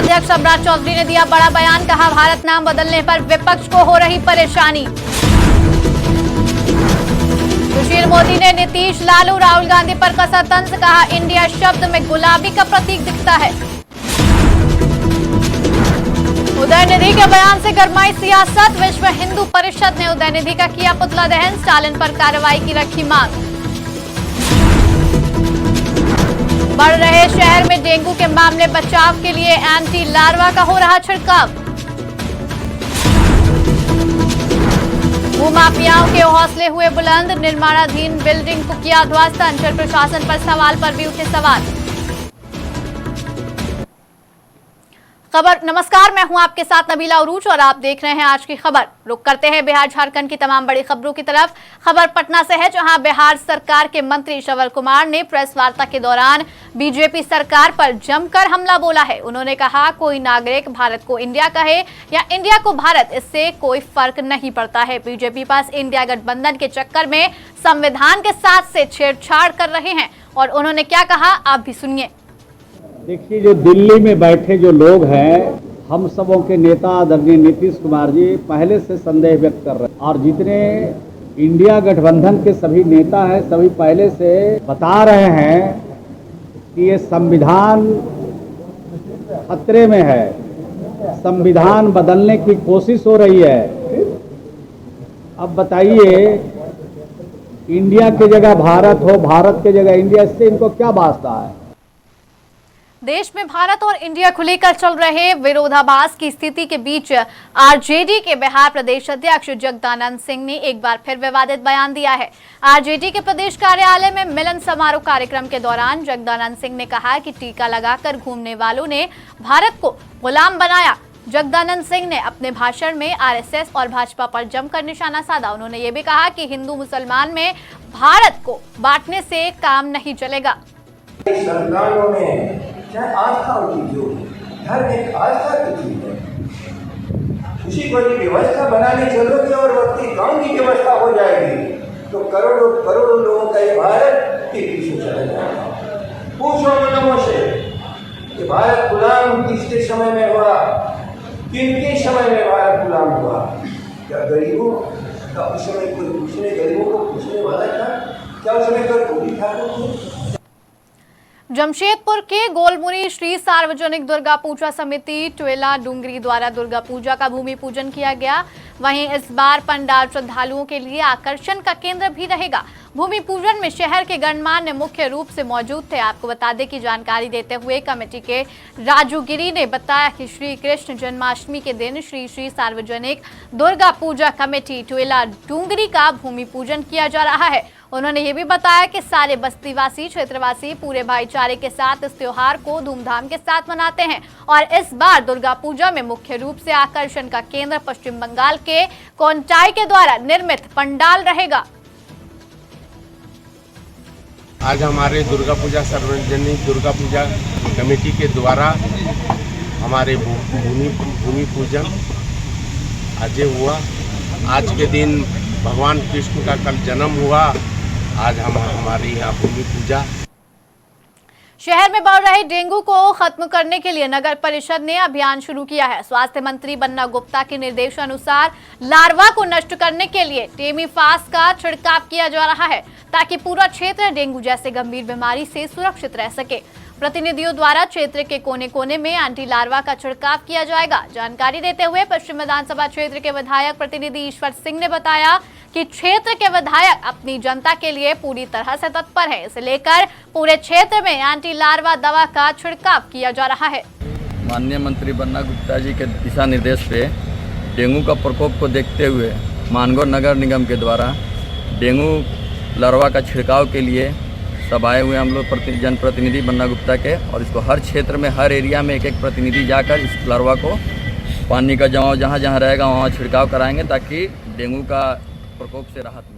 अध्यक्ष सम्राट चौधरी ने दिया बड़ा बयान, कहा भारत नाम बदलने पर विपक्ष को हो रही परेशानी। सुशील मोदी ने नीतीश, लालू, राहुल गांधी पर कसा तंज, कहा इंडिया शब्द में गुलाबी का प्रतीक दिखता है। उदयनिधि के बयान से गरमाई सियासत, विश्व हिंदू परिषद ने उदयनिधि का किया पुतला दहन, स्टालिन पर कार्रवाई की रखी मांग। बढ़ रहे शहर में डेंगू के मामले, बचाव के लिए एंटी लार्वा का हो रहा छिड़काव। भूमाफियाओं के हौसले हुए बुलंद, निर्माणाधीन बिल्डिंग को किया ध्वस्त, अंचल प्रशासन पर सवाल पर भी उठे सवाल। खबर नमस्कार, मैं हूं आपके साथ नबीला उरूज और आप देख रहे हैं आज की खबर। रुक करते हैं बिहार झारखंड की तमाम बड़ी खबरों की तरफ। खबर पटना से है, जहां बिहार सरकार के मंत्री श्रवण कुमार ने प्रेस वार्ता के दौरान बीजेपी सरकार पर जमकर हमला बोला है। उन्होंने कहा, कोई नागरिक भारत को इंडिया कहे या इंडिया को भारत, इससे कोई फर्क नहीं पड़ता है। बीजेपी पास इंडिया गठबंधन के चक्कर में संविधान के साथ से छेड़छाड़ कर रहे हैं और उन्होंने क्या कहा, आप भी सुनिए। देखिए, जो दिल्ली में बैठे जो लोग हैं, हम सबों के नेता आदरणीय नीतीश कुमार जी पहले से संदेह व्यक्त कर रहे हैं और जितने इंडिया गठबंधन के सभी नेता हैं, सभी पहले से बता रहे हैं कि ये संविधान खतरे में है, संविधान बदलने की कोशिश हो रही है। अब बताइए, इंडिया की जगह भारत हो, भारत की जगह इंडिया, इससे इनको क्या वास्ता है? देश में भारत और इंडिया को लेकर चल रहे विरोधाभास की स्थिति के बीच आरजेडी के बिहार प्रदेश अध्यक्ष जगदानंद सिंह ने एक बार फिर विवादित बयान दिया है। आरजेडी के प्रदेश कार्यालय में मिलन समारोह कार्यक्रम के दौरान जगदानंद सिंह ने कहा कि टीका लगाकर घूमने वालों ने भारत को गुलाम बनाया। जगदानंद सिंह ने अपने भाषण में आरएसएस और भाजपा पर जमकर निशाना साधा। उन्होंने ये भी कहा कि हिंदू मुसलमान में भारत को बांटने से काम नहीं चलेगा। सरकारों में चाहे आस्था उनकी जो धर्म एक आस्था की चीज है, उसी को व्यवस्था बनाने चलोगे और वक्ती गांव की व्यवस्था हो जाएगी तो करोड़ों करोड़ों लोगों का ये भारत के पीछे चला जाएगा। पूछो लोगों से कि भारत गुलाम किसके समय में हुआ, किनके समय में भारत गुलाम हुआ? क्या गरीबों का उस समय कोई पूछने, गरीबों को पूछने वाला था? क्या उस समय कोई गोली ठाकुर थे? जमशेदपुर के गोलमुरी श्री सार्वजनिक दुर्गा पूजा समिति ट्वेला डूंगरी द्वारा दुर्गा पूजा का भूमि पूजन किया गया। वहीं इस बार पंडाल श्रद्धालुओं के लिए आकर्षण का केंद्र भी रहेगा। भूमि पूजन में शहर के गणमान्य मुख्य रूप से मौजूद थे। आपको बता दें कि जानकारी देते हुए कमेटी के राजू गिरी ने बताया कि श्री कृष्ण जन्माष्टमी के दिन श्री श्री सार्वजनिक दुर्गा पूजा कमेटी ट्वेला डूंगरी का भूमि पूजन किया जा रहा है। उन्होंने ये भी बताया कि सारे बस्तीवासी, क्षेत्रवासी पूरे भाईचारे के साथ इस त्योहार को धूमधाम के साथ मनाते हैं और इस बार दुर्गा पूजा में मुख्य रूप से आकर्षण का केंद्र पश्चिम बंगाल के कोंटाई के द्वारा निर्मित पंडाल रहेगा। आज हमारे दुर्गा पूजा सार्वजनिक दुर्गा पूजा कमेटी के द्वारा हमारे भूमि पूजन आज हुआ। आज के दिन भगवान कृष्ण का कल जन्म हुआ। आज हमारी यहाँ भूमि पूजा। शहर में बढ़ रहे डेंगू को खत्म करने के लिए नगर परिषद ने अभियान शुरू किया है। स्वास्थ्य मंत्री बन्ना गुप्ता के निर्देशानुसार लार्वा को नष्ट करने के लिए टेमीफास का छिड़काव किया जा रहा है ताकि पूरा क्षेत्र डेंगू जैसे गंभीर बीमारी से सुरक्षित रह सके। प्रतिनिधियों द्वारा क्षेत्र के कोने कोने में एंटी लार्वा का छिड़काव किया जाएगा। जानकारी देते हुए पश्चिम विधानसभा क्षेत्र के विधायक प्रतिनिधि ईश्वर सिंह ने बताया कि क्षेत्र के विधायक अपनी जनता के लिए पूरी तरह से तत्पर है। इसे लेकर पूरे क्षेत्र में एंटी लार्वा दवा का छिड़काव किया जा रहा है। माननीय मंत्री बन्ना गुप्ता जी के दिशा निर्देश पे डेंगू का प्रकोप को देखते हुए मानगौर नगर निगम के द्वारा डेंगू लार्वा का छिड़काव के लिए सब आए हुए हम लोग जनप्रतिनिधि बन्ना गुप्ता के, और इसको हर क्षेत्र में हर एरिया में एक एक प्रतिनिधि जाकर इस लार्वा को पानी का जमाव जहाँ जहाँ रहेगा वहाँ छिड़काव कराएंगे ताकि डेंगू का प्रकोप से राहत मिले।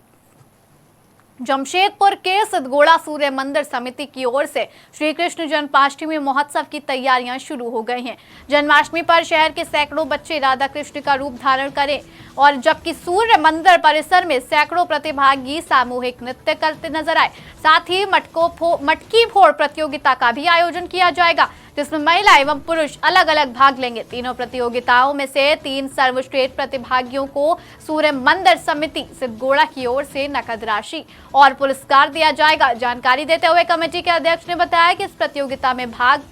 जमशेदपुर के सिद्धगोड़ा सूर्य मंदिर समिति की ओर से श्री कृष्ण जन्माष्टमी महोत्सव की तैयारियां शुरू हो गई हैं। जन्माष्टमी पर शहर के सैकड़ों बच्चे राधा कृष्ण का रूप धारण करें और जबकि सूर्य मंदिर परिसर में सैकड़ों प्रतिभागी सामूहिक नृत्य करते नजर आए। साथ ही मटकी फोड़ प्रतियोगिता का भी आयोजन किया जाएगा। जिसमें महिला एवं पुरुष अलग अलग भाग लेंगे। तीनों प्रतियोगिताओं में से 3 सर्वश्रेष्ठ प्रतिभागियों को सूर्य मंदिर समिति सिद्धगोड़ा की ओर से नकद राशि और पुरस्कार दिया जाएगा। जानकारी देते हुए कमेटी के अध्यक्ष ने बताया कि इस प्रतियोगिता में भाग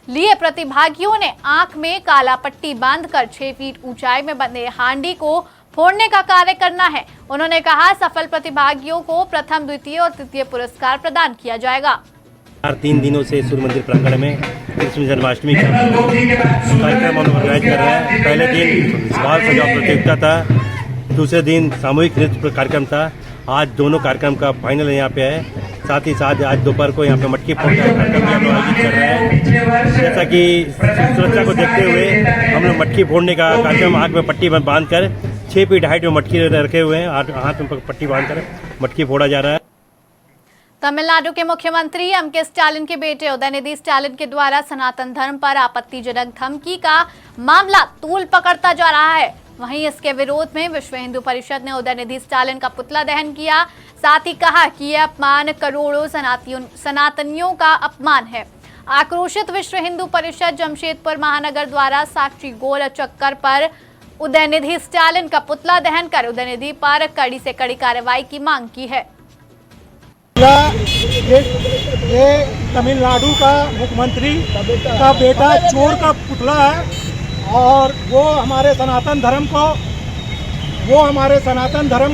लिए प्रतिभागियों ने आंख में काला पट्टी बांधकर 6 फीट ऊंचाई में बने हांडी को फोड़ने का कार्य करना है। उन्होंने कहा सफल प्रतिभागियों को प्रथम, द्वितीय और तृतीय पुरस्कार प्रदान किया जाएगा। 3 दिनों से सूर्य मंदिर प्रांगण में कृष्ण जन्माष्टमी का कार्यक्रम ऑर्गेनाइज कर रहे हैं। पहले दिन बाल सजाव प्रतियोगिता था, दूसरे दिन सामूहिक नृत्य कार्यक्रम था। आज दोनों कार्यक्रम का फाइनल यहाँ पे है। साथ ही साथ आज दोपहर को यहाँ पे मटकी फोड़ने का कार्यक्रम हम लोग आयोजित कर रहे हैं। जैसा कि सुरक्षा को देखते हुए हम लोग मटकी फोड़ने का कार्यक्रम आँख में पट्टी बांध कर 6 फीट हाइट में मटकी रखे हुए हैं। हाथ में पट्टी बांधकर मटकी फोड़ा जा रहा है। तमिलनाडु के मुख्यमंत्री एम.के. स्टालिन के बेटे उदयनिधि स्टालिन के द्वारा सनातन धर्म पर आपत्तिजनक धमकी का मामला तूल पकड़ता जा रहा है। वहीं इसके विरोध में विश्व हिंदू परिषद ने उदयनिधि स्टालिन का पुतला दहन किया। साथ ही कहा कि यह अपमान करोड़ों सनातनियों का अपमान है। आक्रोशित विश्व हिंदू परिषद जमशेदपुर महानगर द्वारा साक्षी गोल चक्कर पर उदयनिधि स्टालिन का पुतला दहन कर उदयनिधि पर कड़ी से कड़ी कार्रवाई की मांग की है। ये तमिलनाडु का मुख्यमंत्री का बेटा चोर का पुतला है और वो हमारे सनातन धर्म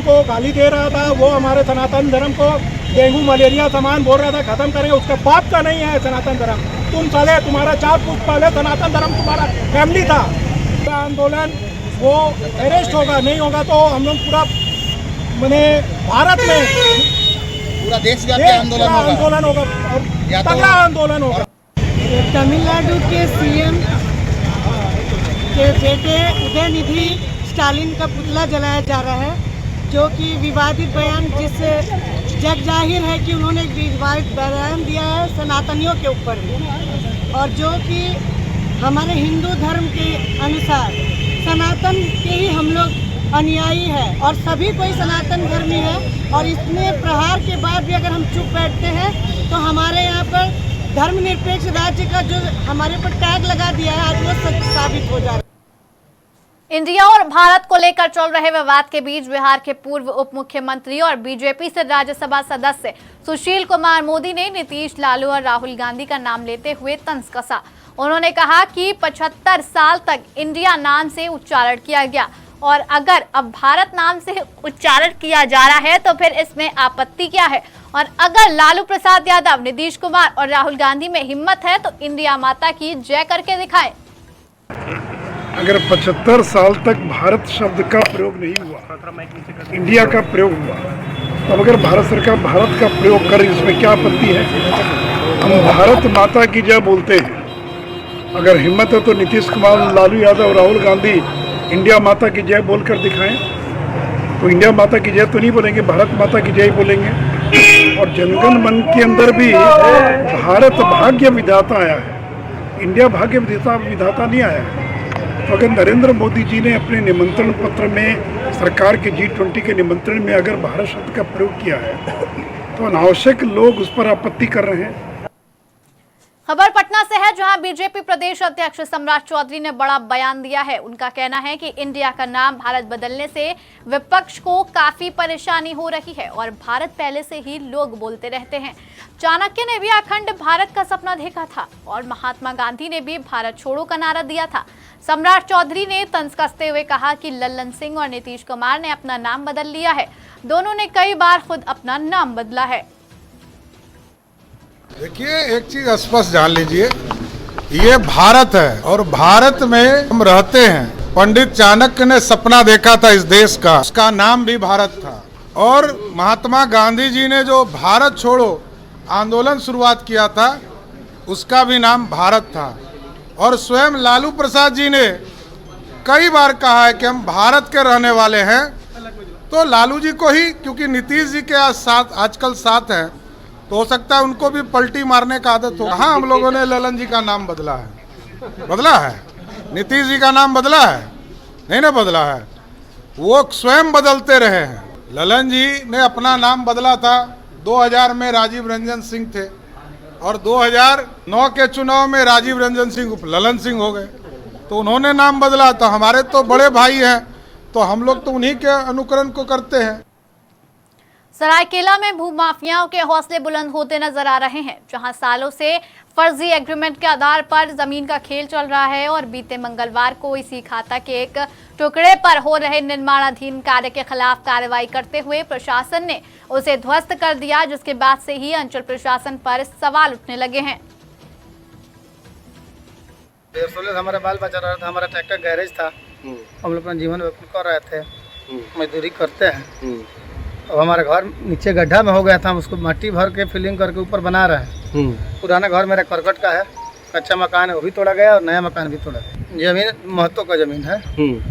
को गाली दे रहा था। वो हमारे सनातन धर्म को डेंगू मलेरिया सामान बोल रहा था खत्म करेंगे। उसके बाप का नहीं है सनातन धर्म। तुम साले तुम्हारा 4 फुट पहले सनातन धर्म तुम्हारा फैमिली था। आंदोलन वो अरेस्ट होगा, नहीं होगा तो हम लोग पूरा मैंने भारत में पूरा देशव्यापी आंदोलन होगा और तगड़ा आंदोलन होगा। तमिलनाडु के सीएम के बेटे उदयनिधि स्टालिन का पुतला जलाया जा रहा है, जो कि विवादित बयान जिससे जग जाहिर है कि उन्होंने एक विवादित बयान दिया है सनातनियों के ऊपर में, और जो कि हमारे हिंदू धर्म के अनुसार सनातन के ही हम लोग अनुयायी है और सभी कोई सनातन धर्मी है। और इतने प्रहार के बाद भी अगर हम चुप बैठते हैं तो हमारे यहाँ पर धर्मनिरपेक्ष राज्य का जो हमारे पर टैग लगा दिया है आज वो सच साबित हो जा रहा है। इंडिया और भारत को लेकर चल रहे विवाद के बीच बिहार के पूर्व उप मुख्यमंत्री और बीजेपी से राज्यसभा सदस्य सुशील कुमार मोदी ने नीतीश, लालू और राहुल गांधी का नाम लेते हुए तंज कसा। उन्होंने कहा कि 75 साल तक इंडिया नाम से उच्चारण किया गया और अगर अब भारत नाम से उच्चारण किया जा रहा है तो फिर इसमें आपत्ति क्या है। और अगर लालू प्रसाद यादव, नीतीश कुमार और राहुल गांधी में हिम्मत है तो इंडिया माता की जय करके दिखाएं। अगर 75 साल तक भारत शब्द का प्रयोग नहीं हुआ, इंडिया का प्रयोग हुआ, तब अगर भारत सरकार भारत का प्रयोग कर इसमें क्या आपत्ति है। हम भारत माता की जय बोलते हैं। अगर हिम्मत है तो नीतीश कुमार, लालू यादव, राहुल गांधी इंडिया माता की जय बोलकर दिखाएं। तो इंडिया माता की जय तो नहीं बोलेंगे, भारत माता की जय बोलेंगे। और जनगण मन के अंदर भी भारत भाग्य विधाता आया है, इंडिया भाग्य विधाता नहीं आया है। तो अगर नरेंद्र मोदी जी ने अपने निमंत्रण पत्र में सरकार के G20 के निमंत्रण में अगर भारत शब्द का प्रयोग किया है तो अनावश्यक लोग उस पर आपत्ति कर रहे हैं। खबर पटना से है, जहां बीजेपी प्रदेश अध्यक्ष सम्राट चौधरी ने बड़ा बयान दिया है। उनका कहना है कि इंडिया का नाम भारत बदलने से विपक्ष को काफी परेशानी हो रही है और भारत पहले से ही लोग बोलते रहते हैं। चाणक्य ने भी अखंड भारत का सपना देखा था और महात्मा गांधी ने भी भारत छोड़ो का नारा दिया था। सम्राट चौधरी ने तंज कसते हुए कहा कि लल्लन सिंह और नीतीश कुमार ने अपना नाम बदल लिया है। दोनों ने कई बार खुद अपना नाम बदला है। देखिए, एक चीज स्पष्ट जान लीजिए, ये भारत है और भारत में हम रहते हैं। पंडित चाणक्य ने सपना देखा था इस देश का, उसका नाम भी भारत था। और महात्मा गांधी जी ने जो भारत छोड़ो आंदोलन शुरुआत किया था उसका भी नाम भारत था। और स्वयं लालू प्रसाद जी ने कई बार कहा है कि हम भारत के रहने वाले हैं। तो लालू जी को ही, क्योंकि नीतीश जी के साथ आजकल साथ हैं, तो हो सकता है उनको भी पलटी मारने का आदत हो। हाँ, हम लोगों ने ललन जी का नाम बदला है, नीतीश जी का नाम बदला है, नहीं ना बदला है, वो स्वयं बदलते रहे हैं। ललन जी ने अपना नाम बदला था 2000 में, राजीव रंजन सिंह थे, और 2009 के चुनाव में राजीव रंजन सिंह उप ललन सिंह हो गए, तो उन्होंने नाम बदला। तो हमारे तो बड़े भाई हैं, तो हम लोग तो उन्हीं के अनुकरण को करते हैं। सरायकेला में भूमाफियाओं के हौसले बुलंद होते नजर आ रहे हैं, जहां सालों से फर्जी एग्रीमेंट के आधार पर जमीन का खेल चल रहा है और बीते मंगलवार को इसी खाता के एक टुकड़े पर हो रहे निर्माणाधीन कार्य के खिलाफ कार्रवाई करते हुए प्रशासन ने उसे ध्वस्त कर दिया, जिसके बाद से ही अंचल प्रशासन पर सवाल उठने लगे हैं। 150 हमारा बाल बचा रहा था, हमारा ट्रैक्टर गैरेज था, हम लोग अपना जीवन व्यापन कर रहे थे, मजदूरी करते हैं। अब हमारा घर नीचे गड्ढा में हो गया था, हम उसको मिट्टी भर के फिलिंग करके ऊपर बना रहे हैं। पुराना घर मेरा करकट का है, कच्चा मकान है वो भी तोड़ा गया और नया मकान भी तोड़ा गया। जमीन महतो का जमीन है,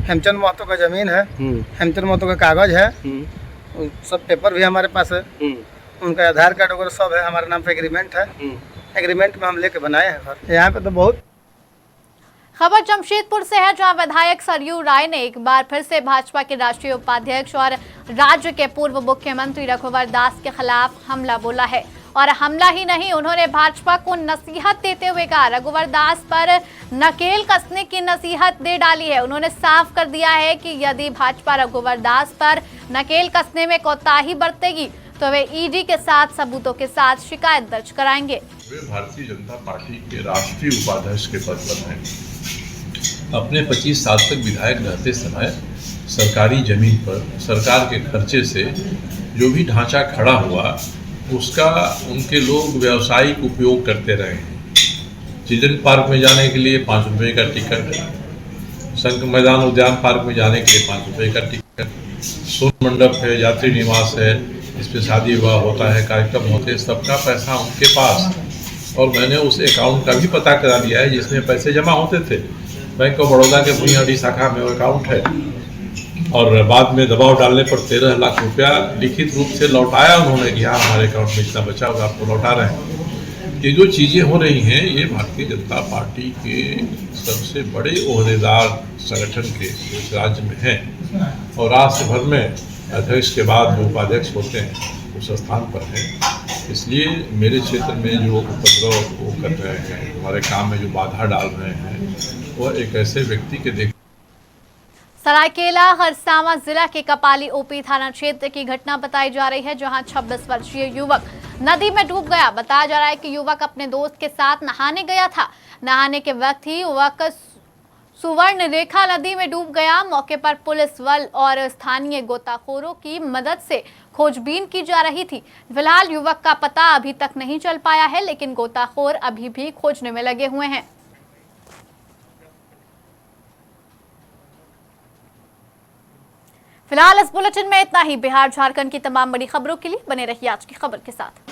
हेमचंद महतो का जमीन है, हेमचंद महतो का कागज है, सब पेपर भी हमारे पास है, उनका आधार कार्ड वगैरह सब है, हमारे नाम पे एग्रीमेंट है, एग्रीमेंट में हम लेके बनाए हैं घर। यहाँ पे तो बहुत। खबर जमशेदपुर से है, जहां विधायक सरयू राय ने एक बार फिर से भाजपा के राष्ट्रीय उपाध्यक्ष और राज्य के पूर्व मुख्यमंत्री रघुवर दास के खिलाफ हमला बोला है। और हमला ही नहीं, उन्होंने भाजपा को नसीहत देते हुए कहा, रघुवर दास पर नकेल कसने की नसीहत दे डाली है। उन्होंने साफ कर दिया है कि यदि भाजपा रघुवर दास पर नकेल कसने में कोताही बरतेगी तो वे ईडी के साथ सबूतों के साथ शिकायत दर्ज कराएंगे। वे भारतीय जनता पार्टी के राष्ट्रीय उपाध्यक्ष के पद पर हैं। अपने 25 साल तक विधायक रहते समय सरकारी जमीन पर सरकार के खर्चे से जो भी ढांचा खड़ा हुआ उसका उनके लोग व्यावसायिक उपयोग करते रहे हैं। चिल्ड्रन पार्क में जाने के लिए 5 रुपये का टिकट, संघ मैदान उद्यान पार्क में जाने के लिए 5 रुपये का टिकट, सोन मंडप है, यात्री निवास है, इस पर शादी विवाह होता है, कार्यक्रम होते हैं, सबका पैसा उनके पास। और मैंने उस अकाउंट का भी पता करा दिया है जिसमें पैसे जमा होते थे। बैंक ऑफ बड़ौदा के बुनियादी शाखा में वो अकाउंट है और बाद में दबाव डालने पर 13 लाख रुपया लिखित रूप से लौटाया उन्होंने कि हाँ हमारे अकाउंट में इतना बचा होगा, आपको लौटा रहे हैं। ये जो चीज़ें हो रही हैं ये भारतीय जनता पार्टी के सबसे बड़े ओहदेदार संगठन के इस राज्य में हैं और राष्ट्र भर में अध्यक्ष के बाद जो उपाध्यक्ष होते हैं उस स्थान पर है। इसलिए मेरे क्षेत्र में जो उपद्रव वो कर रहे हैं, हमारे काम में जो बाधा डाल रहे हैं, वो एक ऐसे व्यक्ति के देख। सरायकेला खरसावां जिला के कपाली ओपी थाना क्षेत्र की घटना बताई जा रही है, जहां 26 वर्षीय युवक नदी में डूब गया। बताया जा रहा है कि युवक अपने दोस्त के साथ नहाने गया था। नहाने के वक्त ही युवक सुवर्ण रेखा नदी में डूब गया। मौके पर पुलिस बल और स्थानीय गोताखोरों की मदद से खोजबीन की जा रही थी। फिलहाल युवक का पता अभी तक नहीं चल पाया है, लेकिन गोताखोर अभी भी खोजने में लगे हुए हैं। फिलहाल इस बुलेटिन में इतना ही। बिहार झारखंड की तमाम बड़ी खबरों के लिए बने रहिए आज की खबर के साथ।